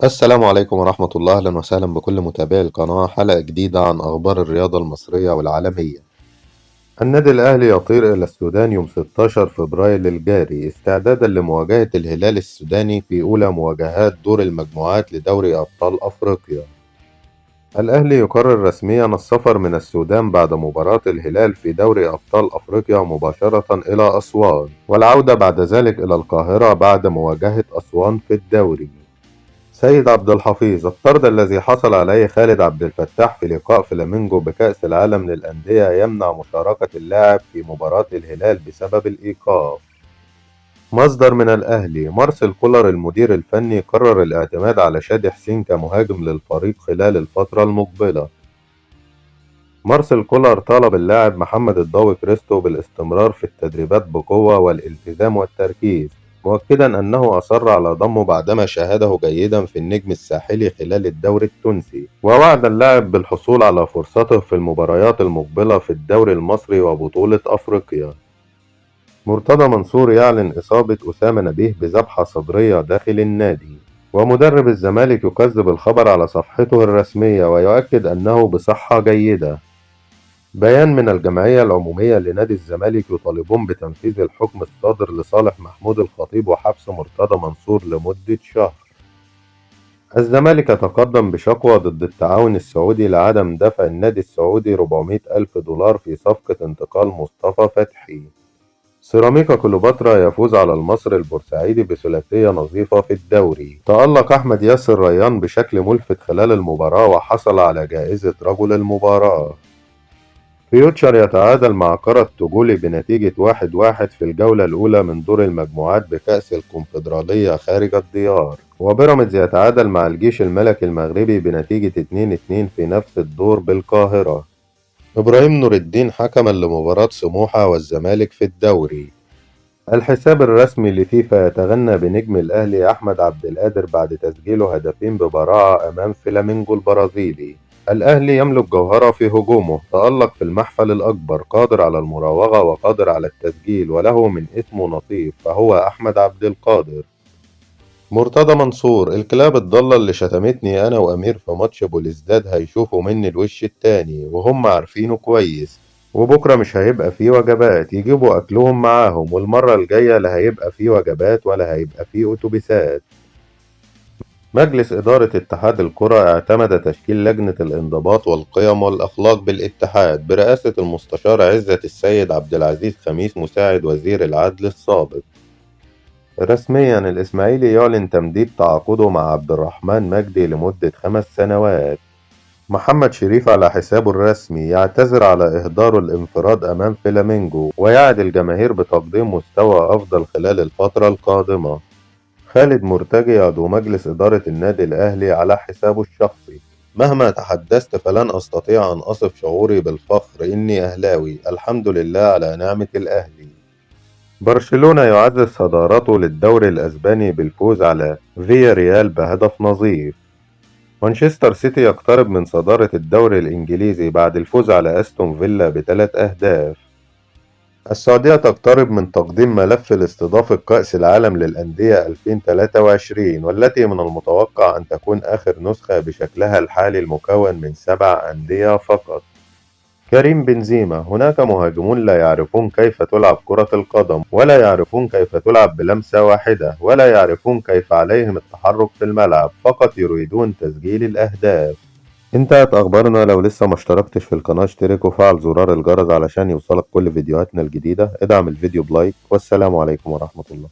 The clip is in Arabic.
السلام عليكم ورحمة الله، أهلا وسهلا بكل متابعي القناة. حلقة جديدة عن أخبار الرياضة المصرية والعالمية. النادي الأهلي يطير إلى السودان يوم 16 فبراير الجاري استعدادا لمواجهة الهلال السوداني في أولى مواجهات دور المجموعات لدوري أبطال أفريقيا. الأهلي يقرر رسميا السفر من السودان بعد مباراة الهلال في دوري أبطال أفريقيا مباشرة إلى أسوان، والعودة بعد ذلك إلى القاهرة بعد مواجهة أسوان في الدوري. سيد عبد الحفيظ: الطرد الذي حصل عليه خالد عبد الفتاح في لقاء فلامينجو بكأس العالم للأندية يمنع مشاركة اللاعب في مباراة الهلال بسبب الإيقاف. مصدر من الأهلي: مارسيل كولر المدير الفني قرر الاعتماد على شادي حسين كمهاجم للفريق خلال الفترة المقبلة. مارسيل كولر طالب اللاعب محمد الضاوي كريستو بالاستمرار في التدريبات بقوة والالتزام والتركيز، مؤكدا أنه أصر على ضمه بعدما شاهده جيدا في النجم الساحلي خلال الدوري التونسي، ووعد اللاعب بالحصول على فرصته في المباريات المقبلة في الدوري المصري وبطولة أفريقيا. مرتضى منصور يعلن إصابة أسامة نبيه بذبحة صدرية داخل النادي، ومدرب الزمالك يكذب الخبر على صفحته الرسمية ويؤكد أنه بصحة جيدة. بيان من الجمعية العمومية لنادي الزمالك يطالبون بتنفيذ الحكم الصادر لصالح محمود الخطيب وحبس مرتضى منصور لمدة شهر. الزمالك تقدم بشكوى ضد التعاون السعودي لعدم دفع النادي السعودي 400 ألف دولار في صفقة انتقال مصطفى فتحي. سيراميكا كليوباترا يفوز على المصري البورسعيدي بثلاثية نظيفة في الدوري. تألق أحمد ياسر ريان بشكل ملفت خلال المباراة وحصل على جائزة رجل المباراة. فيوتشر يتعادل مع كرة توجولي بنتيجة 1-1 في الجولة الأولى من دور المجموعات بكأس الكونفدرالية خارج الديار، وبيراميدز يتعادل مع الجيش الملكي المغربي بنتيجة 2-2 في نفس الدور بالقاهرة. إبراهيم نور الدين حكما لمباراة سموحة والزمالك في الدوري. الحساب الرسمي لفيفا يتغنى بنجم الأهلي أحمد عبد القادر بعد تسجيله هدفين ببراعة أمام فلامينجو البرازيلي. الأهلي يملك جوهرة في هجومه، تألق في المحفل الأكبر، قادر على المراوغة وقادر على التسجيل، وله من اسمه نصيب، فهو أحمد عبد القادر. مرتضى منصور: الكلاب الضالة اللي شتمتني أنا وأمير في ماتش بوليسداد هيشوفوا مني الوش التاني وهم عارفينه كويس، وبكرة مش هيبقى فيه وجبات، يجيبوا أكلهم معاهم، والمرة الجاية لا هيبقى فيه وجبات ولا هيبقى فيه أتوبيسات. مجلس إدارة اتحاد الكرة اعتمد تشكيل لجنة الانضباط والقيم والأخلاق بالاتحاد برئاسة المستشار عزت السيد عبد العزيز خميس مساعد وزير العدل السابق. رسميا الإسماعيلي يعلن تمديد تعاقده مع عبد الرحمن مجدي لمدة 5 سنوات. محمد شريف على حسابه الرسمي يعتذر على إهداره الانفراد أمام فلامينجو ويعد الجماهير بتقديم مستوى أفضل خلال الفترة القادمة. خالد مرتجي عضو مجلس إدارة النادي الأهلي على حسابه الشخصي: مهما تحدثت فلن أستطيع أن أصف شعوري بالفخر، إني أهلاوي، الحمد لله على نعمة الأهلي. برشلونة يعزز صدارته للدوري الأسباني بالفوز على فيا ريال بهدف نظيف. مانشستر سيتي يقترب من صدارة الدوري الإنجليزي بعد الفوز على أستون فيلا ب3 أهداف. السعودية تقترب من تقديم ملف لاستضافة كأس العالم للأندية 2023، والتي من المتوقع أن تكون آخر نسخة بشكلها الحالي المكون من 7 أندية فقط. كريم بنزيما: هناك مهاجمون لا يعرفون كيف تلعب كرة القدم، ولا يعرفون كيف تلعب بلمسة واحدة، ولا يعرفون كيف عليهم التحرك في الملعب، فقط يريدون تسجيل الأهداف. انتهت أخبارنا. لو لسه ما اشتركتش في القناة اشترك وفعل زرار الجرس علشان يوصلك كل فيديوهاتنا الجديدة. ادعم الفيديو بلايك، والسلام عليكم ورحمة الله.